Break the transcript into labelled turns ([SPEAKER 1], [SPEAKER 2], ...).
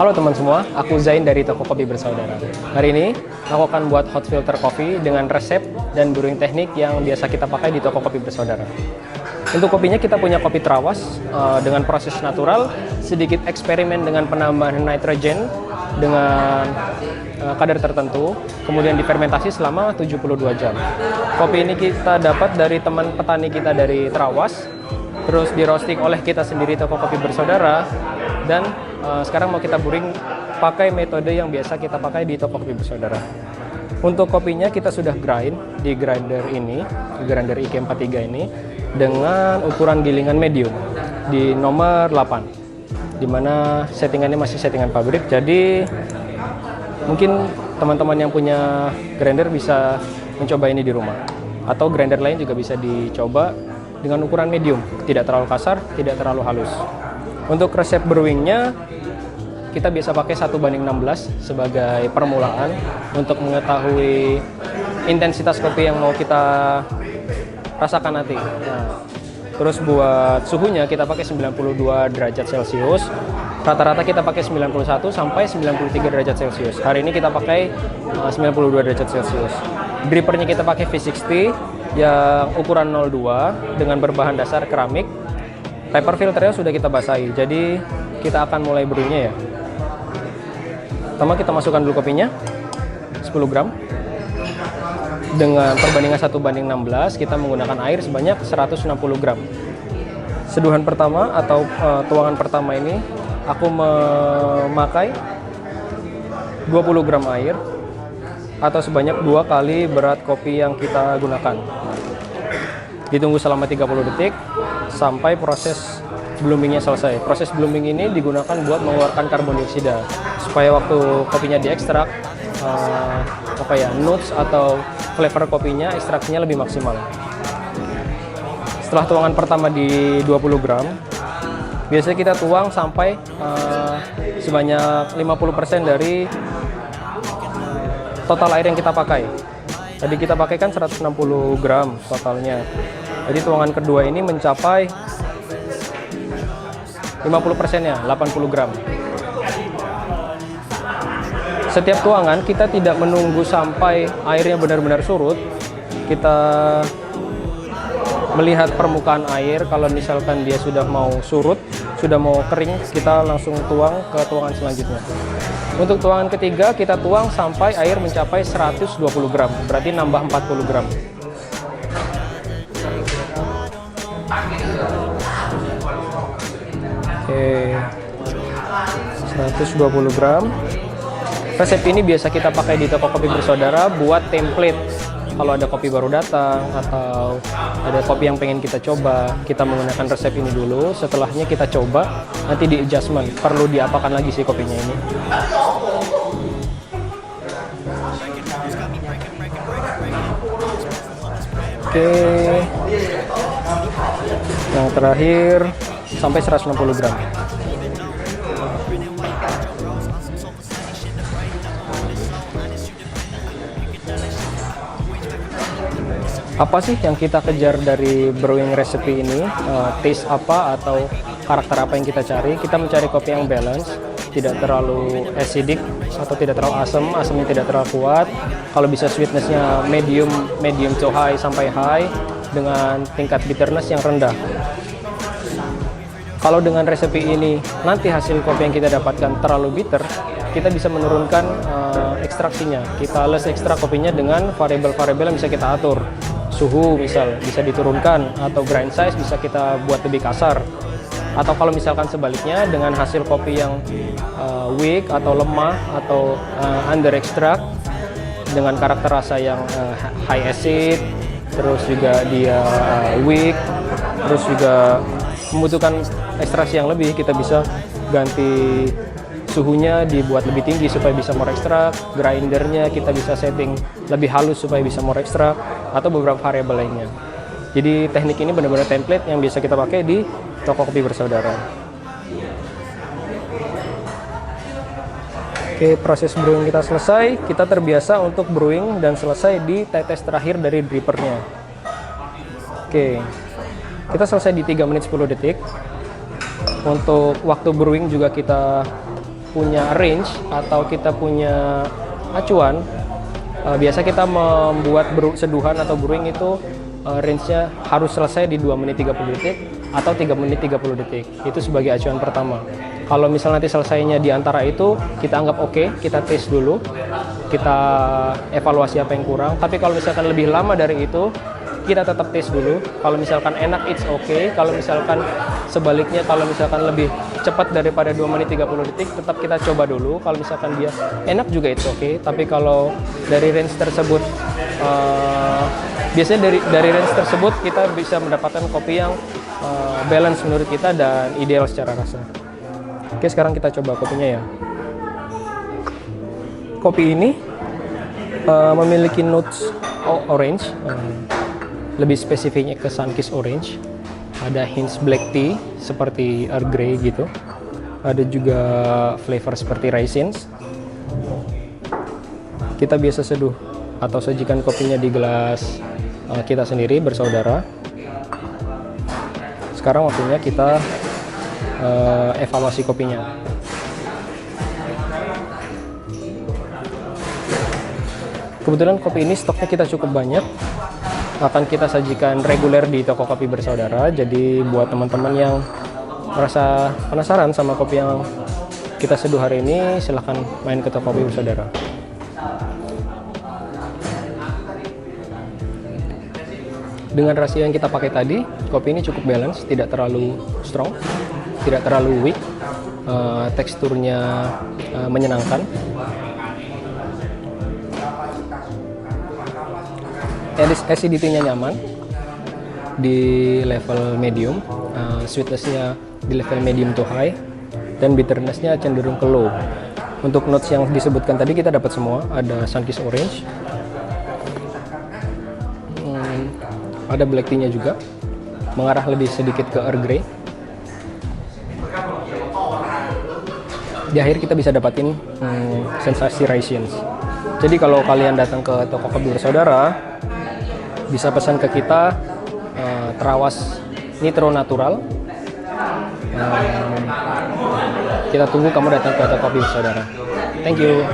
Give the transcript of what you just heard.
[SPEAKER 1] Halo teman semua, aku Zain dari Toko Kopi Bersaudara. Hari ini, aku akan buat hot filter kopi dengan resep dan brewing teknik yang biasa kita pakai di Toko Kopi Bersaudara. Untuk kopinya kita punya kopi Trawas dengan proses natural, sedikit eksperimen dengan penambahan nitrogen dengan kadar tertentu, kemudian difermentasi selama 72 jam. Kopi ini kita dapat dari teman petani kita dari Trawas, terus di roasting oleh kita sendiri Toko Kopi Bersaudara, dan sekarang mau kita brewing pakai metode yang biasa kita pakai di Toko Kopi Bersaudara. Untuk kopinya kita sudah grind di grinder ini, grinder IK43 ini, dengan ukuran gilingan medium di nomor 8, dimana settingannya masih settingan pabrik. Jadi mungkin teman-teman yang punya grinder bisa mencoba ini di rumah, atau grinder lain juga bisa dicoba dengan ukuran medium, tidak terlalu kasar, tidak terlalu halus. Untuk resep brewingnya kita biasa pakai 1:16 sebagai permulaan untuk mengetahui intensitas kopi yang mau kita rasakan nanti. Nah, terus buat suhunya kita pakai 92 derajat Celcius. Rata-rata kita pakai 91 sampai 93 derajat Celcius. Hari ini kita pakai 92 derajat Celcius. Drippernya kita pakai V60 yang ukuran 02 dengan berbahan dasar keramik. Paper filternya sudah kita basahi, jadi kita akan mulai brewingnya ya. Pertama kita masukkan dulu kopinya 10 gram. Dengan perbandingan 1:16 kita menggunakan air sebanyak 160 gram. Seduhan pertama atau tuangan pertama ini aku memakai 20 gram air atau sebanyak 2 kali berat kopi yang kita gunakan. Ditunggu selama 30 detik sampai proses bloomingnya selesai. Proses blooming ini digunakan buat mengeluarkan karbon dioksida supaya waktu kopinya diekstrak notes atau flavor kopinya ekstraksinya lebih maksimal. Setelah tuangan pertama di 20 gram, biasanya kita tuang sampai sebanyak 50% dari total air yang kita pakai. Tadi kita pakai kan 160 gram totalnya. Jadi tuangan kedua ini mencapai 50%-nya, 80 gram. Setiap tuangan kita tidak menunggu sampai airnya benar-benar surut. Kita melihat permukaan air, kalau misalkan dia sudah mau surut, sudah mau kering, kita langsung tuang ke tuangan selanjutnya. Untuk tuangan ketiga kita tuang sampai air mencapai 120 gram, berarti nambah 40 gram. Oke, 120 gram. Resep ini biasa kita pakai di Toko Kopi Bersaudara buat template. Kalau ada kopi baru datang atau ada kopi yang pengen kita coba, kita menggunakan resep ini dulu. Setelahnya kita coba, nanti di adjustment perlu diapakan lagi sih kopinya ini. Oke, yang terakhir sampai 160 gram. Apa sih yang kita kejar dari brewing recipe ini? Taste apa atau karakter apa yang kita cari? Kita mencari kopi yang balance, tidak terlalu acidic atau tidak terlalu asam, asamnya tidak terlalu kuat. Kalau bisa sweetnessnya medium to high sampai high dengan tingkat bitterness yang rendah. Kalau dengan resep ini nanti hasil kopi yang kita dapatkan terlalu bitter, kita bisa menurunkan ekstraksinya. Kita less ekstrak kopinya dengan variabel-variabel yang bisa kita atur. Suhu misal bisa diturunkan, atau grind size bisa kita buat lebih kasar. Atau kalau misalkan sebaliknya dengan hasil kopi yang weak atau lemah atau under extract dengan karakter rasa yang high acid, terus juga dia weak, terus juga membutuhkan ekstraksi yang lebih, kita bisa ganti suhunya dibuat lebih tinggi supaya bisa more ekstrak, grindernya kita bisa setting lebih halus supaya bisa more ekstrak, atau beberapa variabel lainnya. Jadi teknik ini benar-benar template yang bisa kita pakai di Toko Kopi Bersaudara. Oke, proses brewing kita selesai. Kita terbiasa untuk brewing dan selesai di tetes terakhir dari drippernya. Oke, kita selesai di 3 menit 10 detik. Untuk waktu brewing juga kita punya range atau kita punya acuan, biasa kita membuat seduhan atau brewing itu range-nya harus selesai di 2 menit 30 detik atau 3 menit 30 detik. Itu sebagai acuan pertama. Kalau misalnya nanti selesainya di antara itu, kita anggap oke, kita tes dulu, kita evaluasi apa yang kurang. Tapi kalau misalkan lebih lama dari itu, kita tetap tes dulu. Kalau misalkan enak, it's okay. Kalau misalkan sebaliknya, kalau misalkan lebih cepat daripada 2 menit 30 detik, tetap kita coba dulu. Kalau misalkan dia enak juga, it's okay. Tapi kalau dari range tersebut, biasanya dari range tersebut kita bisa mendapatkan kopi yang balance menurut kita dan ideal secara rasa. Oke, sekarang kita coba kopinya ya. Kopi ini memiliki notes orange, lebih spesifiknya ke Sunkist Orange. Ada hints black tea seperti Earl Grey gitu. Ada juga flavor seperti raisins. Kita biasa seduh atau sajikan kopinya di gelas kita sendiri bersaudara. Sekarang waktunya kita evaluasi kopinya. Kebetulan kopi ini stoknya kita cukup banyak. Akan kita sajikan reguler di toko kopi bersaudara. Jadi buat teman-teman yang merasa penasaran sama kopi yang kita seduh hari ini, silahkan main ke toko kopi bersaudara. Dengan rasio yang kita pakai tadi, kopi ini cukup balance, tidak terlalu strong, tidak terlalu weak, teksturnya menyenangkan. Acidity-nya nyaman di level medium, sweetness-nya di level medium to high, dan bitterness-nya cenderung ke low. Untuk notes yang disebutkan tadi kita dapat semua, ada Sunkist Orange, ada black tea-nya juga, mengarah lebih sedikit ke Earl Grey. Di akhir kita bisa dapatin sensasi raisins. Jadi kalau kalian datang ke toko kopi bersaudara, bisa pesan ke kita terawas nitro natural. Kita tunggu kamu datang ke toko kopi bersaudara. Thank you.